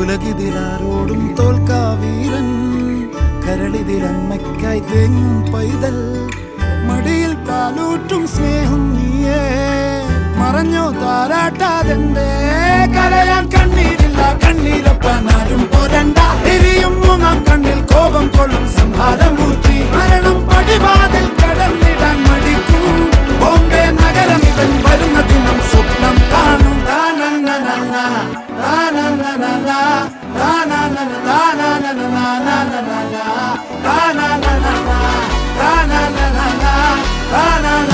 ഉലകിതിലാരോടും തോൽക്കാ വീരൻ കരളിതിലമ്മയ്ക്കായി തേങ്ങും പൈതൽ മടിയിൽ പാലൂറ്റും സ്നേഹം നീയേ മറഞ്ഞോ താരാട്ടാതെന്തേ കരയാൻ കണ്ണീരില്ല കണ്ണീരൊപ്പാനാരും പോരണ്ട എരിയും മൂന്നാം കണ്ണിൽ കോപം കൊള്ളും സംഹാരമൂർത്തി മരണം പടിവാതിൽ കടന്നിടാൻ മടിക്കും ബോംബെ നഗരം ഇവൻ വരുന്ന ദിനം സ്വപ്നം കാണും താനന്നനന്ന താനന്നനന്ന താനന്നന താനന്നന താനന്നന താനന്നന താനന്നന